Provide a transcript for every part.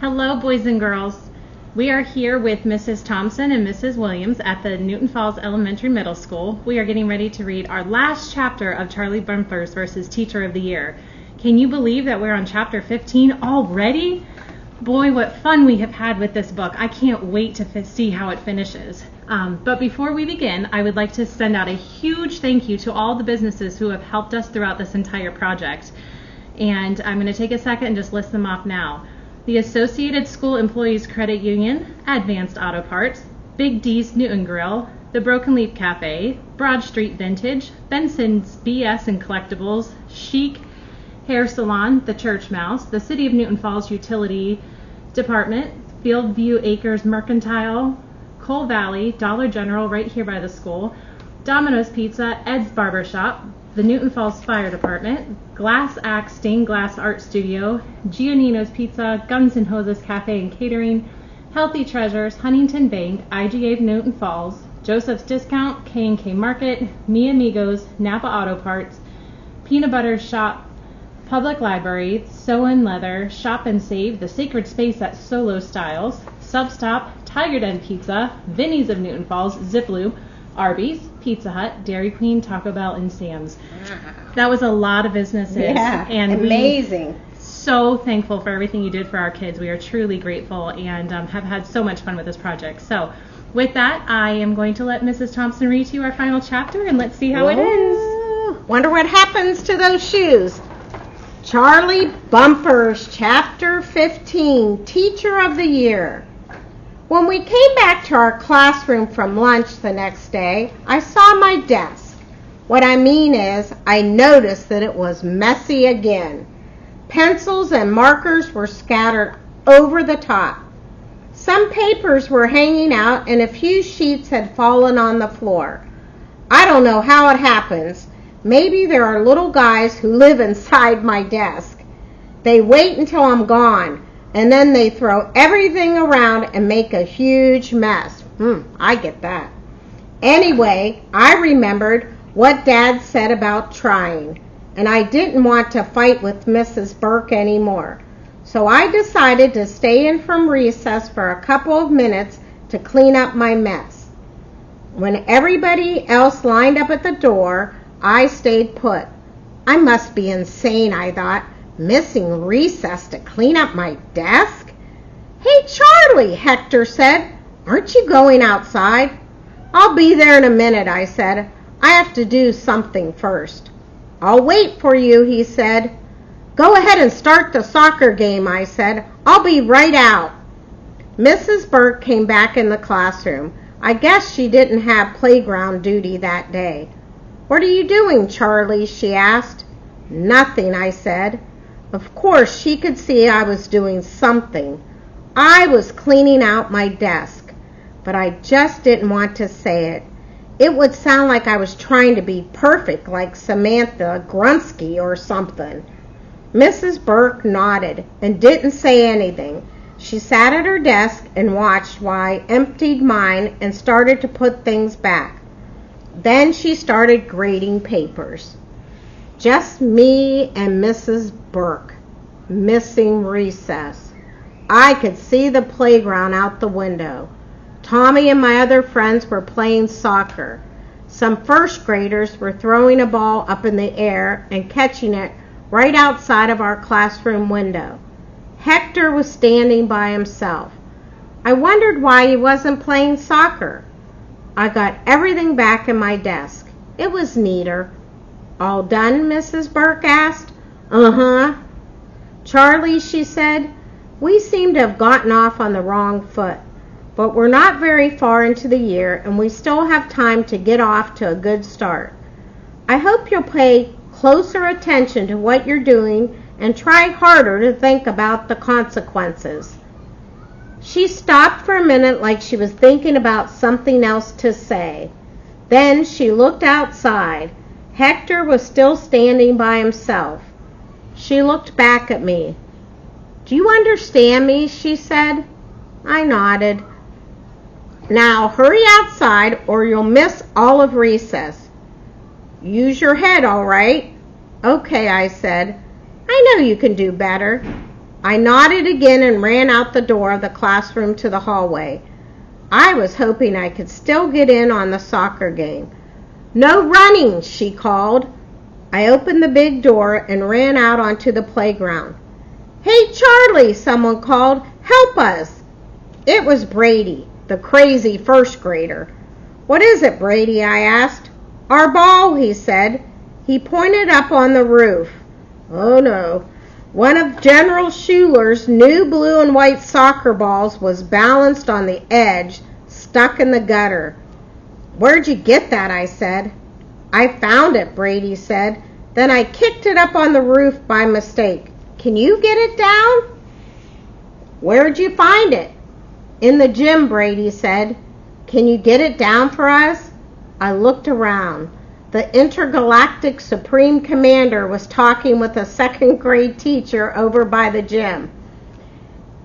Hello, boys and girls. We are here with Mrs. Thompson and Mrs. Williams at the Newton Falls Elementary Middle School. We are getting ready to read our last chapter of Charlie Bumpers versus Teacher of the Year. Can you believe that we're on chapter 15 already? Boy, what fun we have had with this book. I can't wait to see how it finishes. But before we begin, I would like to send out a huge thank you to all the businesses who have helped us throughout this entire project. And I'm going to take a second and just list them off now. The Associated School Employees Credit Union, Advanced Auto Parts, Big D's Newton Grill, the Broken Leaf Cafe, Broad Street Vintage, Benson's BS and Collectibles, Chic Hair Salon, The Church Mouse, the City of Newton Falls Utility Department, Fieldview Acres Mercantile, Coal Valley, Dollar General right here by the school, Domino's Pizza, Ed's Barbershop, the Newton Falls Fire Department, Glass Axe Stained Glass Art Studio, Giannino's Pizza, Guns N' Hoses Cafe and Catering, Healthy Treasures, Huntington Bank, IGA of Newton Falls, Joseph's Discount, K&K Market, Mi Amigos, Napa Auto Parts, Peanut Butter Shop, Public Library, Sew and Leather, Shop and Save, The Sacred Space at Solo Styles, Substop, Tiger Den Pizza, Vinny's of Newton Falls, Ziplu, Arby's, Pizza Hut, Dairy Queen, Taco Bell, and Sam's. That was a lot of businesses. Yeah, and amazing. So thankful for everything you did for our kids. We are truly grateful and have had so much fun with this project. So with that, I am going to let Mrs. Thompson read to you our final chapter, and let's see how it ends. Wonder what happens to those shoes. Charlie Bumpers, Chapter 15, Teacher of the Year. When we came back to our classroom from lunch the next day, I saw my desk. What I mean is, I noticed that it was messy again. Pencils and markers were scattered over the top. Some papers were hanging out and a few sheets had fallen on the floor. I don't know how it happens. Maybe there are little guys who live inside my desk. They wait until I'm gone, and then they throw everything around and make a huge mess. I get that. Anyway, I remembered what Dad said about trying, and I didn't want to fight with Mrs. Burke anymore. So I decided to stay in from recess for a couple of minutes to clean up my mess. When everybody else lined up at the door, I stayed put. I must be insane, I thought, missing recess to clean up my desk. Hey, Charlie, Hector said. Aren't you going outside? I'll be there in a minute, I said. I have to do something first. I'll wait for you, he said. Go ahead and start the soccer game, I said. I'll be right out. Mrs. Burke came back in the classroom. I guess she didn't have playground duty that day. What are you doing, Charlie? She asked. Nothing, I said. Of course, she could see I was doing something. I was cleaning out my desk, but I just didn't want to say it. It would sound like I was trying to be perfect, like Samantha Grunsky or something. Mrs. Burke nodded and didn't say anything. She sat at her desk and watched while I emptied mine and started to put things back. Then she started grading papers. Just me and Mrs. Burke, missing recess. I could see the playground out the window. Tommy and my other friends were playing soccer. Some first graders were throwing a ball up in the air and catching it right outside of our classroom window. Hector was standing by himself. I wondered why he wasn't playing soccer. I got everything back in my desk. It was neater. All done, Mrs. Burke asked. Uh-huh. Charlie, she said, we seem to have gotten off on the wrong foot, but we're not very far into the year and we still have time to get off to a good start. I hope you'll pay closer attention to what you're doing and try harder to think about the consequences. She stopped for a minute like she was thinking about something else to say. Then she looked outside. Hector was still standing by himself. She looked back at me. Do you understand me? She said. I nodded. Now hurry outside or you'll miss all of recess. Use your head, all right? Okay, I said. I know you can do better. I nodded again and ran out the door of the classroom to the hallway. I was hoping I could still get in on the soccer game. "No running," she called. I opened the big door and ran out onto the playground. "Hey, Charlie," someone called. "Help us." It was Brady, the crazy first grader. "What is it, Brady?" I asked. "Our ball," he said. He pointed up on the roof. Oh no. One of General Schuler's new blue and white soccer balls was balanced on the edge, stuck in the gutter. "Where'd you get that?" I said. "I found it," Brady said. "Then I kicked it up on the roof by mistake. Can you get it down?" "Where'd you find it?" "In the gym," Brady said. "Can you get it down for us?" I looked around. The intergalactic supreme commander was talking with a second grade teacher over by the gym.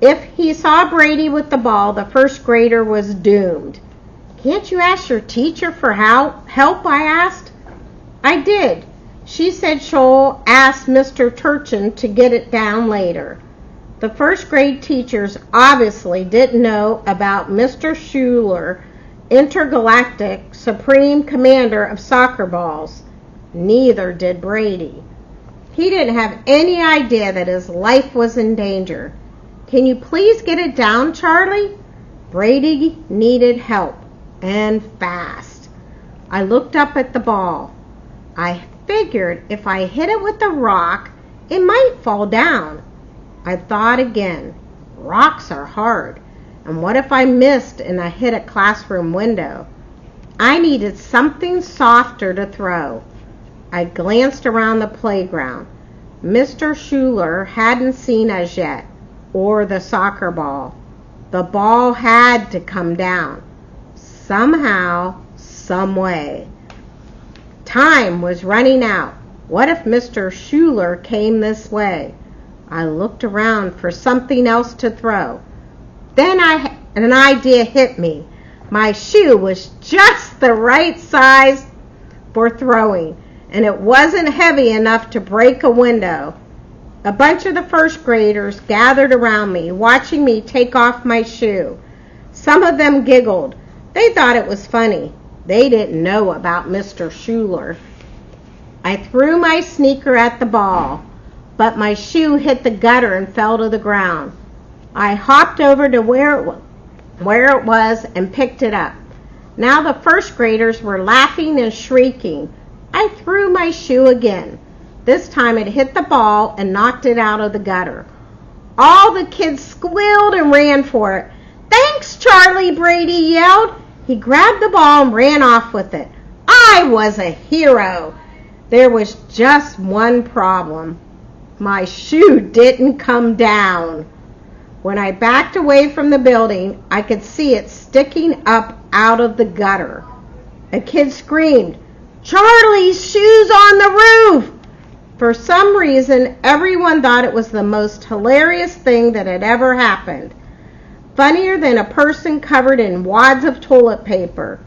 If he saw Brady with the ball, the first grader was doomed. "Can't you ask your teacher for help?" I asked. I did. She said she'll ask Mr. Turchin to get it down later. The first grade teachers obviously didn't know about Mr. Schuler, intergalactic supreme commander of soccer balls. Neither did Brady. He didn't have any idea that his life was in danger. "Can you please get it down, Charlie?" Brady needed help, and fast. I looked up at the ball. I figured if I hit it with a rock, it might fall down. I thought again. Rocks are hard. And what if I missed and I hit a classroom window? I needed something softer to throw. I glanced around the playground. Mr. Schuler hadn't seen us yet, or the soccer ball. The ball had to come down. Somehow, some way. Time was running out. What if Mr. Schuler came this way? I looked around for something else to throw. Then an idea hit me. My shoe was just the right size for throwing, and it wasn't heavy enough to break a window. A bunch of the first graders gathered around me, watching me take off my shoe. Some of them giggled. They thought it was funny. They didn't know about Mr. Schuler. I threw my sneaker at the ball, but my shoe hit the gutter and fell to the ground. I hopped over to where it was and picked it up. Now the first graders were laughing and shrieking. I threw my shoe again. This time it hit the ball and knocked it out of the gutter. All the kids squealed and ran for it. "Thanks, Charlie," Brady yelled. He grabbed the ball and ran off with it. I was a hero. There was just one problem. My shoe didn't come down. When I backed away from the building, I could see it sticking up out of the gutter. A kid screamed, "Charlie's shoe's on the roof!" For some reason, everyone thought it was the most hilarious thing that had ever happened. Funnier than a person covered in wads of toilet paper.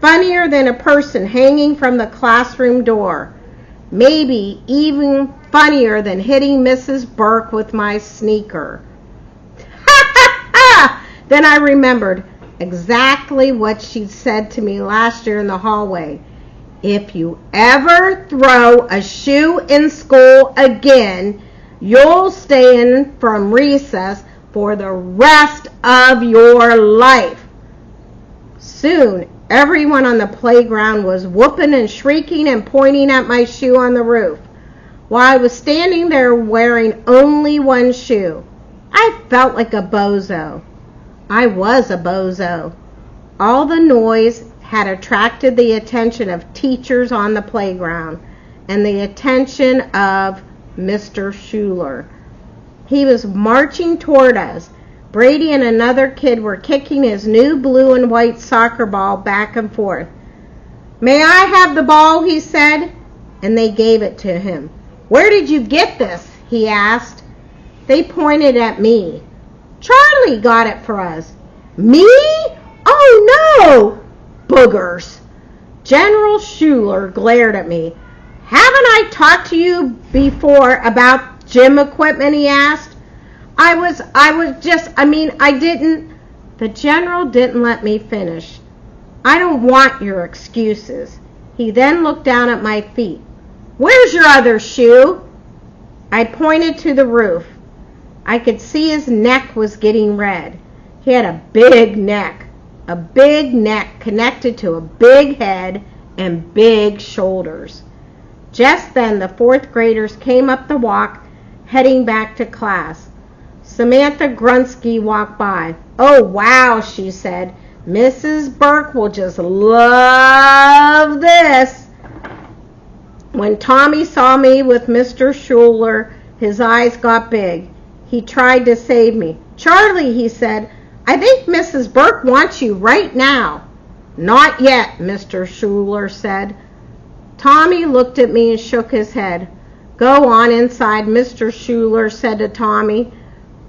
Funnier than a person hanging from the classroom door. Maybe even funnier than hitting Mrs. Burke with my sneaker. Then I remembered exactly what she'd said to me last year in the hallway. "If you ever throw a shoe in school again, you'll stay in from recess for the rest of your life." Soon, everyone on the playground was whooping and shrieking and pointing at my shoe on the roof, while I was standing there wearing only one shoe. I felt like a bozo. I was a bozo. All the noise had attracted the attention of teachers on the playground and the attention of Mr. Schuler. He was marching toward us. Brady and another kid were kicking his new blue and white soccer ball back and forth. "May I have the ball?" he said, and they gave it to him. "Where did you get this?" he asked. They pointed at me. "Charlie got it for us." "Me? Oh no! Boogers!" General Schuler glared at me. "Haven't I talked to you before about gym equipment?" he asked. The general didn't let me finish. I don't want your excuses. He then looked down at my feet. Where's your other shoe? I pointed to the roof. I could see his neck was getting red. He had a big neck connected to a big head and big shoulders. Just then the fourth graders came up the walk, heading back to class. Samantha Grunsky walked by. Oh, wow, she said. Mrs. Burke will just love this. When Tommy saw me with Mr. Schuler, his eyes got big. He tried to save me. Charlie, he said, I think Mrs. Burke wants you right now. Not yet, Mr. Schuler said. Tommy looked at me and shook his head. Go on inside, Mr. Schuler said to Tommy.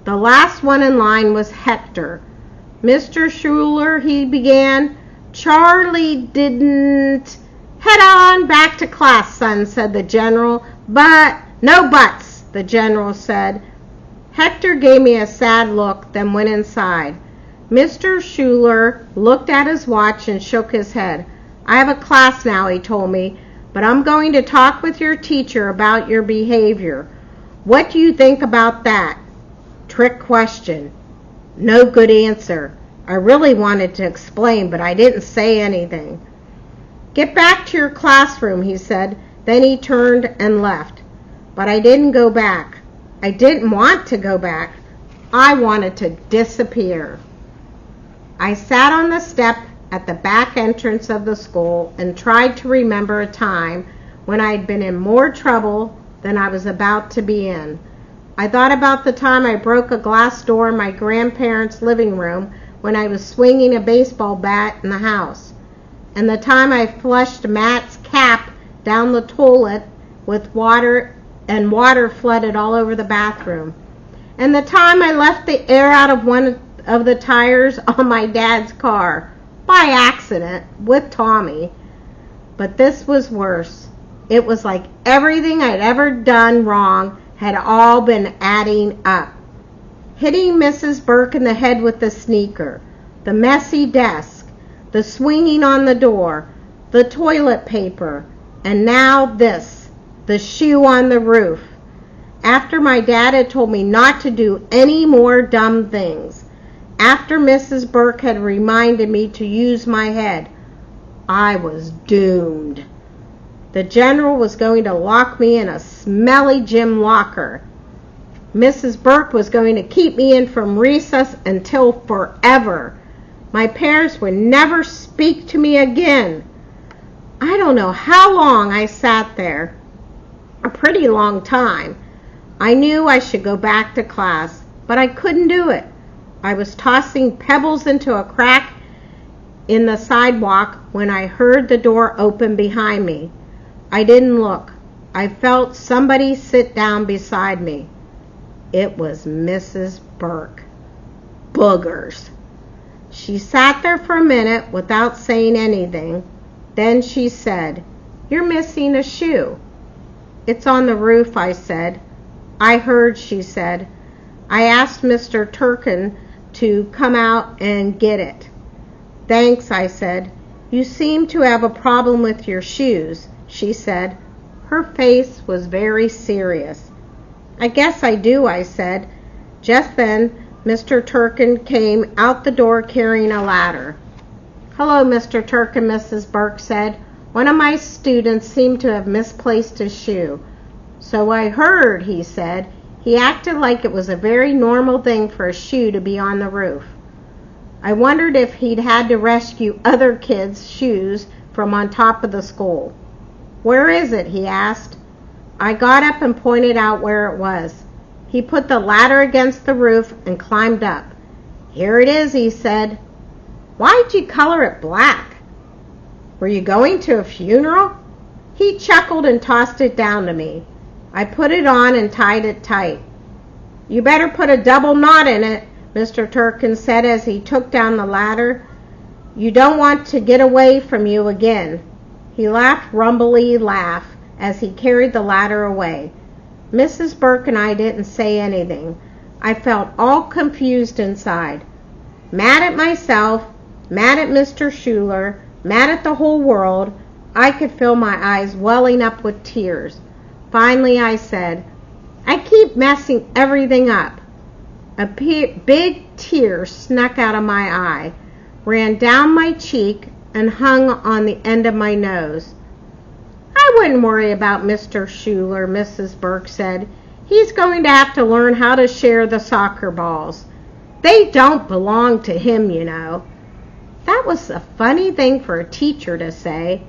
The last one in line was Hector. Mr. Schuler, he began. Charlie didn't. Head on back to class, son, said the general. But, no buts, the general said. Hector gave me a sad look, then went inside. Mr. Schuler looked at his watch and shook his head. I have a class now, he told me, but I'm going to talk with your teacher about your behavior. What do you think about that? Trick question. No good answer. I really wanted to explain, but I didn't say anything. Get back to your classroom, he said. Then he turned and left. But I didn't go back. I didn't want to go back. I wanted to disappear. I sat on the step at the back entrance of the school and tried to remember a time when I'd been in more trouble than I was about to be in. I thought about the time I broke a glass door in my grandparents' living room when I was swinging a baseball bat in the house, and the time I flushed Matt's cap down the toilet with water and water flooded all over the bathroom, and the time I left the air out of one of the tires on my dad's car by accident with Tommy. But this was worse. It was like everything I'd ever done wrong had all been adding up. Hitting Mrs. Burke in the head with the sneaker, the messy desk, the swinging on the door, the toilet paper, and now this, the shoe on the roof. After my dad had told me not to do any more dumb things, after Mrs. Burke had reminded me to use my head, I was doomed. The general was going to lock me in a smelly gym locker. Mrs. Burke was going to keep me in from recess until forever. My parents would never speak to me again. I don't know how long I sat there. A pretty long time. I knew I should go back to class, but I couldn't do it. I was tossing pebbles into a crack in the sidewalk when I heard the door open behind me. I didn't look. I felt somebody sit down beside me. It was Mrs. Burke. Boogers. She sat there for a minute without saying anything. Then she said, You're missing a shoe. It's on the roof, I said. I heard, she said. I asked Mr. Turkin to come out and get it. Thanks, I said. You seem to have a problem with your shoes, she said. Her face was very serious. I guess I do, I said. Just then, Mr. Turkin came out the door carrying a ladder. Hello, Mr. Turkin, Mrs. Burke said. One of my students seemed to have misplaced his shoe. So I heard, he said. He acted like it was a very normal thing for a shoe to be on the roof. I wondered if he'd had to rescue other kids' shoes from on top of the school. Where is it? He asked. I got up and pointed out where it was. He put the ladder against the roof and climbed up. Here it is, he said. Why'd you color it black? Were you going to a funeral? He chuckled and tossed it down to me. I put it on and tied it tight. You better put a double knot in it, Mr. Turkin said as he took down the ladder. You don't want to get away from you again. He laughed rumbly laugh as he carried the ladder away. Mrs. Burke and I didn't say anything. I felt all confused inside. Mad at myself, mad at Mr. Schuler, mad at the whole world. I could feel my eyes welling up with tears. Finally I said, I keep messing everything up. A big tear snuck out of my eye, ran down my cheek, and hung on the end of my nose. I wouldn't worry about Mr. Schuler, Mrs. Burke said. He's going to have to learn how to share the soccer balls. They don't belong to him, you know. That was a funny thing for a teacher to say.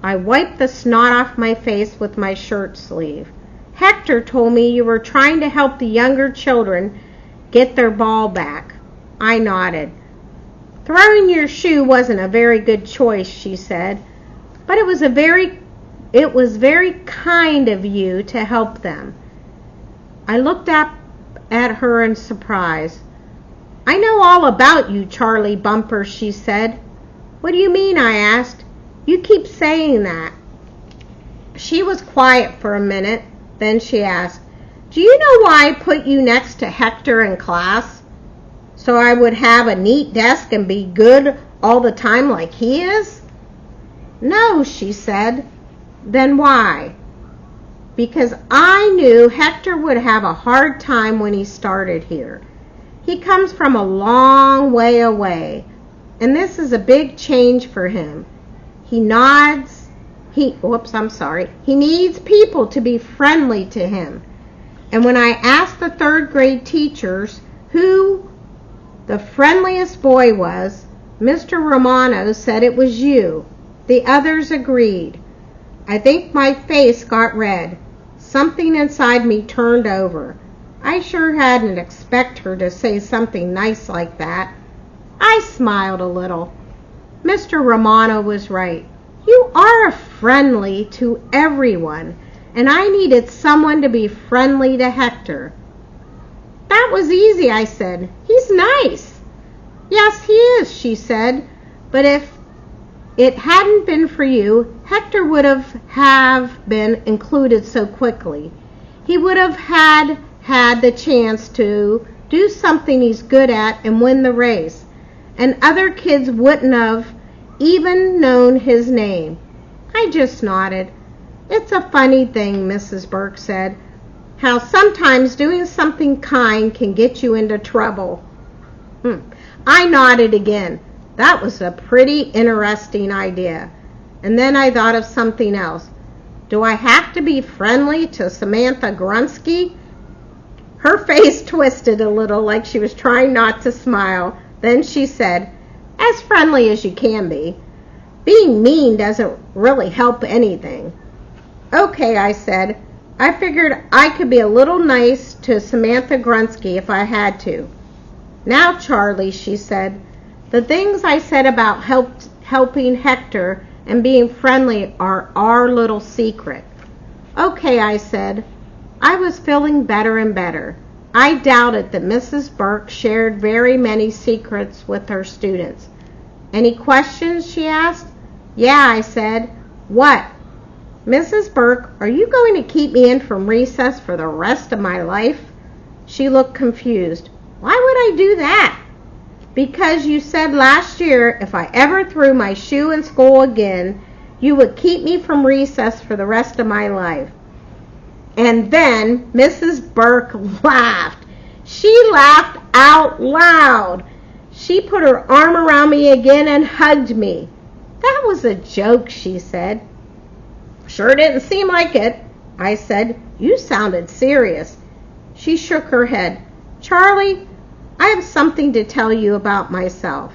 I wiped the snot off my face with my shirt sleeve. Hector told me you were trying to help the younger children get their ball back. I nodded. Throwing your shoe wasn't a very good choice, she said, but it was very kind of you to help them. I looked up at her in surprise. I know all about you, Charlie Bumper, she said. What do you mean? I asked. You keep saying that. She was quiet for a minute. Then she asked, do you know why I put you next to Hector in class? So I would have a neat desk and be good all the time like he is? No, she said. Then why? Because I knew Hector would have a hard time when he started here. He comes from a long way away, and this is a big change for him. He needs people to be friendly to him. And when I asked the third grade teachers who the friendliest boy was, Mr. Romano said it was you. The others agreed. I think my face got red. Something inside me turned over. I sure hadn't expected her to say something nice like that. I smiled a little. Mr. Romano was right. You are friendly to everyone, and I needed someone to be friendly to Hector. That was easy, I said. He's nice. Yes, he is, she said. But if it hadn't been for you, Hector would have been included so quickly. He would have had the chance to do something he's good at and win the race, and other kids wouldn't have even known his name. I just nodded. It's a funny thing, Mrs. Burke said, how sometimes doing something kind can get you into trouble. I nodded again. That was a pretty interesting idea. And then I thought of something else. Do I have to be friendly to Samantha Grunsky? Her face twisted a little like she was trying not to smile. Then she said, as friendly as you can be. Being mean doesn't really help anything. Okay, I said. I figured I could be a little nice to Samantha Grunsky if I had to. Now, Charlie, she said, the things I said about helping Hector and being friendly are our little secret. Okay, I said. I was feeling better and better. I doubted that Mrs. Burke shared very many secrets with her students. Any questions, she asked. Yeah, I said. What? Mrs. Burke, are you going to keep me in from recess for the rest of my life? She looked confused. Why would I do that? Because you said last year if I ever threw my shoe in school again, you would keep me from recess for the rest of my life. And then Mrs. Burke laughed. She laughed out loud. She put her arm around me again and hugged me. That was a joke, she said. Sure didn't seem like it. I said, you sounded serious. She shook her head. Charlie, I have something to tell you about myself.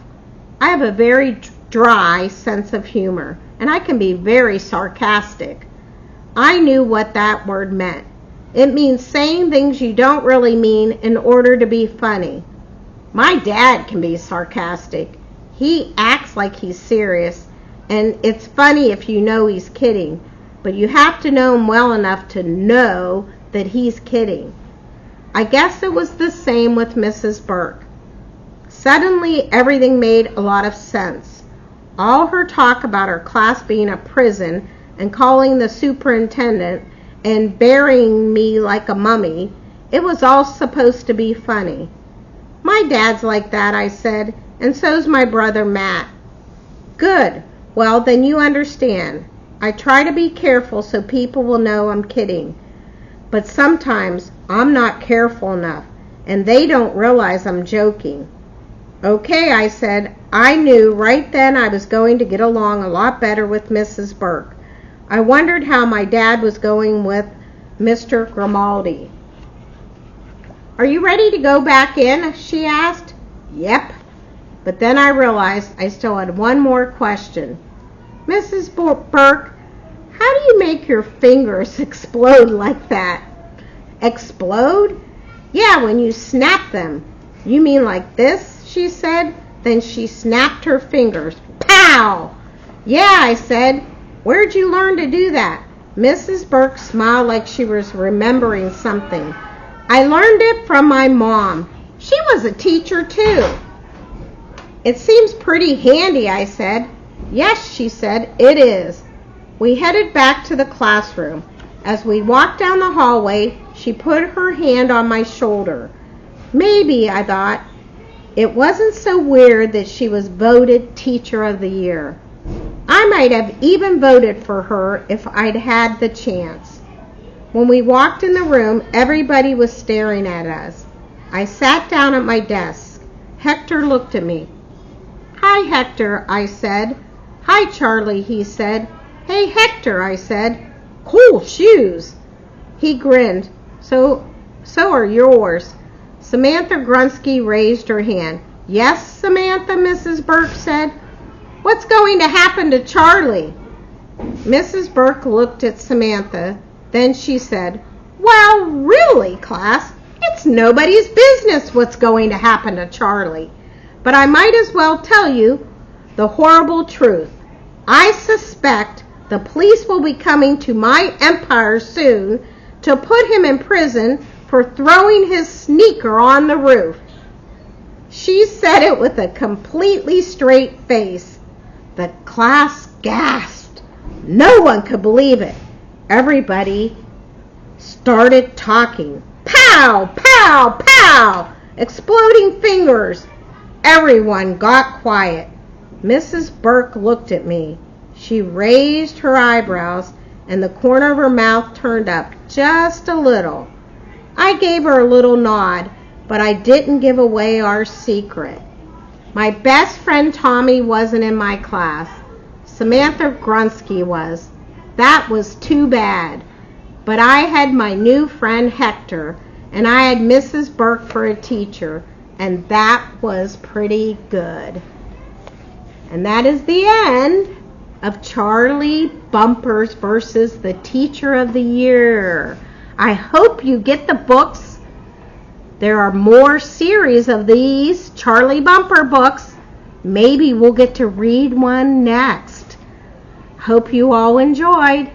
I have a very dry sense of humor, and I can be very sarcastic. I knew what that word meant. It means saying things you don't really mean in order to be funny. My dad can be sarcastic. He acts like he's serious, and it's funny if you know he's kidding, but you have to know him well enough to know that he's kidding. I guess it was the same with Mrs. Burke. Suddenly, everything made a lot of sense. All her talk about her class being a prison and calling the superintendent and burying me like a mummy, It was all supposed to be funny. My dad's like that, I said, and so's my brother Matt. Good. Well, then you understand. I try to be careful so people will know I'm kidding. But sometimes I'm not careful enough, and they don't realize I'm joking. Okay, I said. I knew right then I was going to get along a lot better with Mrs. Burke. I wondered how my dad was going with Mr. Grimaldi. Are you ready to go back in? She asked. Yep. But then I realized I still had one more question. Mrs. Burke, how do you make your fingers explode like that? Explode? Yeah, when you snap them. You mean like this? She said. Then she snapped her fingers. Pow! Yeah, I said. Where'd you learn to do that? Mrs. Burke smiled like she was remembering something. I learned it from my mom. She was a teacher too. It seems pretty handy, I said. Yes, she said, it is. We headed back to the classroom. As we walked down the hallway, she put her hand on my shoulder. Maybe, I thought, it wasn't so weird that she was voted Teacher of the Year. I might have even voted for her if I'd had the chance. When we walked in the room, everybody was staring at us. I sat down at my desk. Hector looked at me. Hi, Hector, I said. Hi, Charlie, he said. Hey, Hector, I said. Cool shoes. He grinned. So are yours. Samantha Grunsky raised her hand. Yes, Samantha, Mrs. Burke said. What's going to happen to Charlie? Mrs. Burke looked at Samantha. Then she said, Well, really, class, it's nobody's business what's going to happen to Charlie. But I might as well tell you the horrible truth. I suspect the police will be coming to my empire soon to put him in prison for throwing his sneaker on the roof. She said it with a completely straight face. The class gasped. No one could believe it. Everybody started talking. Pow, pow, pow! Exploding fingers. Everyone got quiet. Mrs. Burke looked at me. She raised her eyebrows and the corner of her mouth turned up just a little. I gave her a little nod, but I didn't give away our secret. My best friend Tommy wasn't in my class. Samantha Grunsky was. That was too bad. But I had my new friend Hector, and I had Mrs. Burke for a teacher, and that was pretty good. And that is the end of Charlie Bumpers versus the Teacher of the Year. I hope you get the books. There are more series of these Charlie Bumper books. Maybe we'll get to read one next. Hope you all enjoyed.